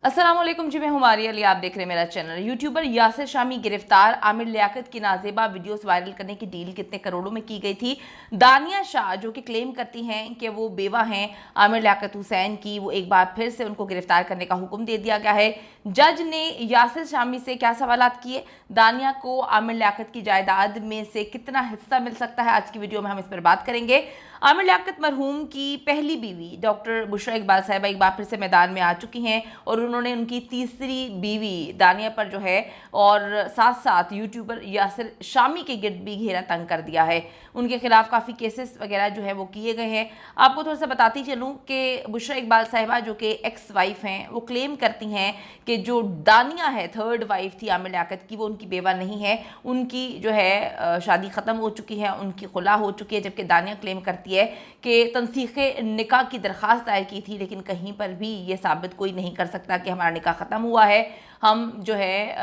अस्सलाम वालेकुम जी, मैं हूं मारिया अली। आप देख रहे हैं मेरा चैनल। यूट्यूबर यासिर शामी गिरफ्तार। आमिर लियाकत की नाजेबा वीडियोस वायरल करने की डील कितने करोड़ों में की गई थी। दानिया शाह जो कि क्लेम करती हैं कि वो बेवा हैं आमिर लियाकत हुसैन की, वो एक बार फिर से उनको गिरफ्तार करने का हुक्म दे दिया गया है। जज ने यासिर शामी से क्या सवालात किए, दानिया को आमिर लियाकत की जायदाद में से कितना हिस्सा मिल सकता है, आज की वीडियो में हम इस पर बात करेंगे। आमिर लियाकत मरहूम की पहली बीवी डॉक्टर बुशरा इकबाल साहिबा एक बार फिर से मैदान में आ चुकी हैं और उन्होंने उनकी तीसरी बीवी दानिया पर जो है और साथ साथ यूट्यूबर यासिर शामी के गिर्द भी घेरा तंग कर दिया है। उनके खिलाफ काफ़ी केसेस वगैरह जो है वो किए गए हैं। आपको थोड़ा सा बताती चलूँ कि बुशरा इकबाल साहिबा जो कि एक्स वाइफ हैं, वो क्लेम करती हैं कि जो दानिया है थर्ड वाइफ थी आमिर लियाकत की, वो उनकी बेवा नहीं है। उनकी जो है शादी ख़त्म हो चुकी है, उनकी खुला हो चुकी है। जबकि दानिया क्लेम करती है कि तंसीख निकाह की दरख्वास्त दायर की थी, लेकिन कहीं पर भी ये साबित कोई नहीं कर सकता कि हमारा निकाह ख़त्म हुआ है। हम जो है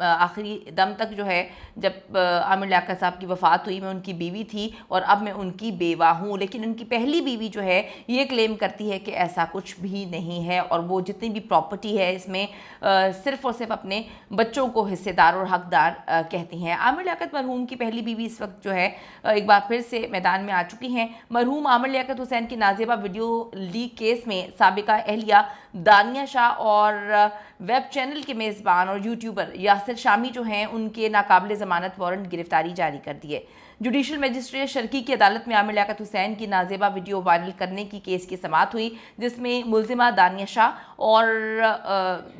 आखिरी दम तक जो है, जब आमिर लियाकत साहब की वफ़ात हुई, मैं उनकी बीवी थी और अब मैं उनकी बेवा हूँ। लेकिन उनकी पहली बीवी जो है ये क्लेम करती है कि ऐसा कुछ भी नहीं है और वो जितनी भी प्रॉपर्टी है इसमें सिर्फ़ और सिर्फ अपने बच्चों को हिस्सेदार और हकदार कहती हैं। आमिर लियाकत मरहूम की पहली बीवी इस वक्त जो है एक बार फिर से मैदान में आ चुकी हैं। मरहूम आमिर लियाकत हुसैन की नाजेबा वीडियो लीक केस में साबिका अहलिया दानिया शाह और वेब चैनल के मेज़बान और यूट्यूबर यासिर शामी जो हैं, उनके नाकाबिल ज़मानत वारंट गिरफ्तारी जारी कर दिए। जुडिशल मजिस्ट्रेट शर्की की अदालत में आमिर लियाकत हुसैन की नाजेबा वीडियो वायरल करने की केस की समाअत हुई, जिसमें मुलजिमा दानिया शाह और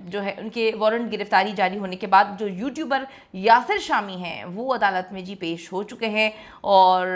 जो है उनके वारंट गिरफ्तारी जारी होने के बाद जो यूट्यूबर यासिर शामी हैं वो अदालत में जी पेश हो चुके हैं और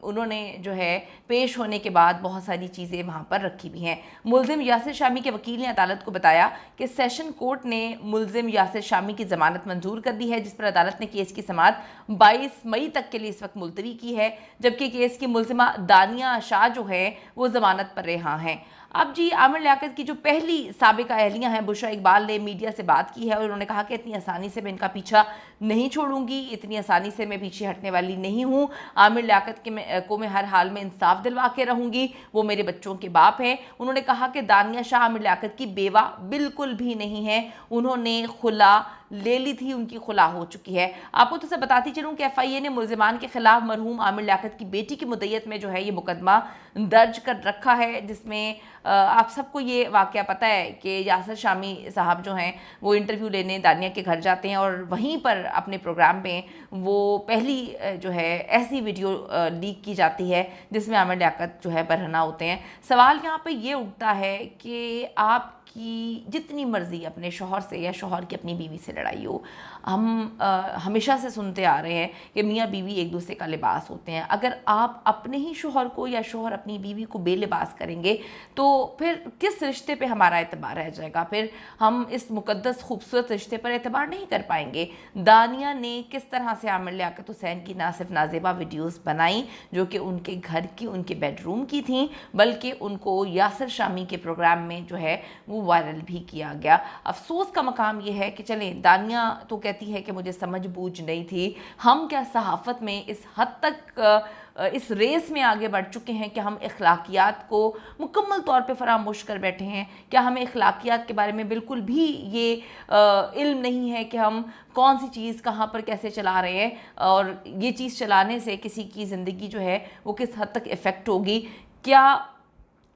उन्होंने जो है पेश होने के बाद बहुत सारी चीज़ें वहाँ पर रखी भी हैं। मुलजिम यासिर शामी के वकील ने अदालत को बताया कि सेशन कोर्ट ने मुलजिम यासिर शामी की ज़मानत मंजूर कर दी है, जिस पर अदालत ने केस की समाअत 22 मई तक के लिए इस वक्त मुलतवी की है। जबकि केस की मुलजिमा दानिया शाह जो है वो ज़मानत पर रिहा हैं। अब जी आमिर लियाकत की जो पहली साबिका अहलियाँ हैं बुशरा इकबाल ने मीडिया से बात की है और उन्होंने कहा कि इतनी आसानी से मैं इनका पीछा नहीं छोड़ूंगी, इतनी आसानी से मैं पीछे हटने वाली नहीं हूँ। आमिर लियाकत को मैं हर हाल में इंसाफ दिलवा के रहूँगी, वो मेरे बच्चों के बाप हैं। उन्होंने कहा कि दानिया शाह आमिर लियाकत की बेवा बिल्कुल भी नहीं है, उन्होंने खुला ले ली थी, उनकी खुला हो चुकी है। आपको तो सब बताती चलूँ कि एफआईए ने मुलजिमान के खिलाफ मरहूम आमिर लियाकत की बेटी की मुद्दत में जो है ये मुकदमा दर्ज कर रखा है, जिसमें आप सबको ये वाक़या पता है कि यासिर शामी साहब जो हैं वो इंटरव्यू लेने दानिया के घर जाते हैं और वहीं पर अपने प्रोग्राम में वो पहली जो है ऐसी वीडियो लीक की जाती है जिसमें आमिर लियाकत जो है बरहना होते हैं। सवाल यहाँ पे ये उठता है कि आपकी जितनी मर्ज़ी अपने शौहर से या शौहर की अपनी बीवी से लड़ाई हो, हम हमेशा से सुनते आ रहे हैं कि मियाँ बीवी एक दूसरे का लिबास होते हैं। अगर आप अपने ही शौहर को या शौहर अपनी बीवी को बेलिबास करेंगे तो फिर किस रिश्ते पे हमारा एतबार रह जाएगा, फिर हम इस मुकद्दस खूबसूरत रिश्ते पर एतबार नहीं कर पाएंगे। दानिया ने किस तरह से आमिर लियाकत हुसैन की ना सिर्फ नाजेबा वीडियोस बनाई जो कि उनके घर की, उनके बेडरूम की थी, बल्कि उनको यासिर शामी के प्रोग्राम में जो है वो वायरल भी किया गया। अफसोस का मकाम ये है कि चलें, दानिया तो कहती है कि मुझे समझ बूझ नहीं थी, हम क्या सहाफ़त में इस हद तक इस रेस में आगे बढ़ चुके हैं कि हम अखलाकियात को मुकम्मल तौर पे फरामोश कर बैठे हैं। क्या हमें अखलाकियात के बारे में बिल्कुल भी ये इल्म नहीं है कि हम कौन सी चीज़ कहाँ पर कैसे चला रहे हैं और ये चीज़ चलाने से किसी की ज़िंदगी जो है वो किस हद तक इफ़ेक्ट होगी। क्या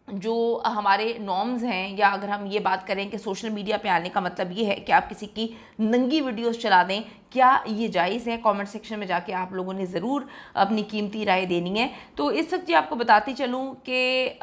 जो हमारे नॉर्म्स हैं, या अगर हम ये बात करें कि सोशल मीडिया पे आने का मतलब ये है कि आप किसी की नंगी वीडियोस चला दें, क्या ये जायज़ है? कमेंट सेक्शन में जाके आप लोगों ने ज़रूर अपनी कीमती राय देनी है। तो इस वक्त जी आपको बताती चलूँ कि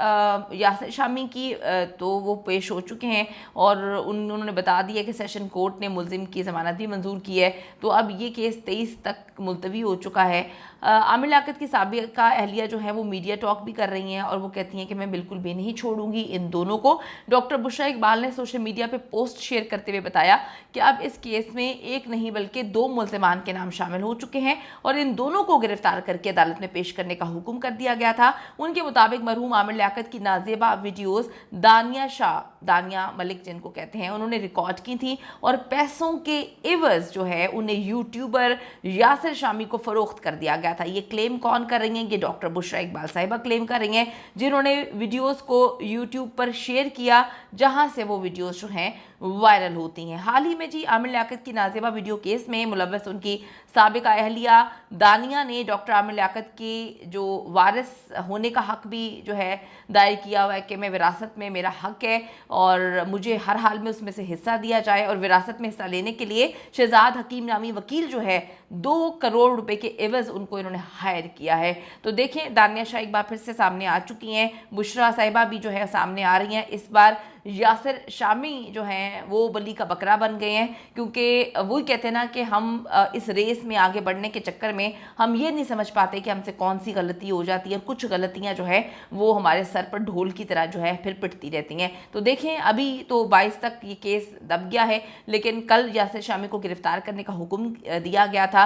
यासिर शामी की तो वो पेश हो चुके हैं और उन्होंने बता दिया कि सेशन कोर्ट ने मुलजिम की ज़मानत भी मंजूर की है। तो अब ये केस 23 तक मुलतवी हो चुका है। आमिर लियाकत की साबिका अहलिया जो है वो मीडिया टॉक भी कर रही हैं और वो कहती हैं कि मैं बिल्कुल भी नहीं छोड़ूंगी इन दोनों को। डॉक्टर बुशरा इकबाल ने सोशल मीडिया पे पोस्ट शेयर करते हुए बताया कि अब इस केस में एक नहीं बल्कि 2 2 मुल्ज़िमान के नाम शामिल हो चुके हैं और इन दोनों को गिरफ्तार करके अदालत में पेश करने का हुक्म कर दिया गया था। उनके मुताबिक मरहूम आमिर लियाकत की नाज़ेबा वीडियोस दानिया शाह, दानिया मलिक जिनको कहते हैं, उन्होंने रिकॉर्ड की थी और पैसों के एवज़ जो है उन्हें यूट्यूबर यासिर शामी को फ़रोख्त कर दिया गया था। ये क्लेम कौन कर रही हैं? ये डॉक्टर बुशरा इकबाल साहिबा क्लेम कर रही हैं, जिन्होंने वीडियोस को यूट्यूब पर शेयर किया, जहां से वो वीडियोस जो हैं वायरल होती हैं। हाल ही में जी आमिर लियाकत की नाज़ेबा वीडियो केस में मुलव्वस उनकी साबिका अहलिया दानिया ने डॉक्टर आमिर लियाकत की जो वारिस होने का हक भी जो है दायर किया हुआ है कि मैं विरासत में मेरा हक है और मुझे हर हाल में उसमें से हिस्सा दिया जाए, और विरासत में हिस्सा लेने के लिए शहजाद हकीम नामी वकील जो है 2 करोड़ रुपए के एवज़ उनको इन्होंने हायर किया है। तो देखें, दानिया शाह एक बार फिर से सामने आ चुकी हैं, बुशरा साहिबा भी जो है सामने आ रही हैं। इस बार यासिर शामी जो हैं वो बली का बकरा बन गए हैं, क्योंकि वो कहते हैं ना कि हम इस रेस में आगे बढ़ने के चक्कर में हम ये नहीं समझ पाते कि हमसे कौन सी गलती हो जाती है, कुछ गलतियां जो है वो हमारे सर पर ढोल की तरह जो है फिर पिटती रहती हैं। तो देखें, अभी तो 22 तक ये केस दब गया है, लेकिन कल यासिर शामी को गिरफ्तार करने का हुक्म दिया गया था।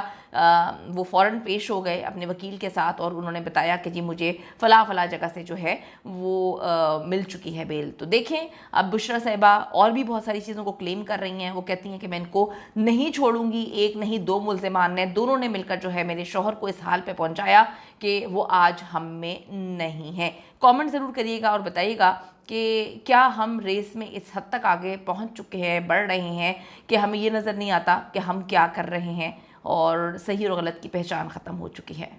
वो फ़ौरन पेश हो गए अपने वकील के साथ और उन्होंने बताया कि जी मुझे फ़ला जगह से जो है वो मिल चुकी है बेल। तो देखें, अब बुशरा साहिबा और भी बहुत सारी चीज़ों को क्लेम कर रही हैं। वो कहती हैं कि मैं इनको नहीं छोड़ूंगी, एक नहीं 2 मुल्ज़िमान ने, दोनों ने मिलकर जो है मेरे शौहर को इस हाल पे पहुंचाया कि वो आज हम में नहीं है। कमेंट ज़रूर करिएगा और बताइएगा कि क्या हम रेस में इस हद तक आगे पहुंच चुके हैं, बढ़ रहे हैं कि हमें ये नज़र नहीं आता कि हम क्या कर रहे हैं और सही और गलत की पहचान ख़त्म हो चुकी है।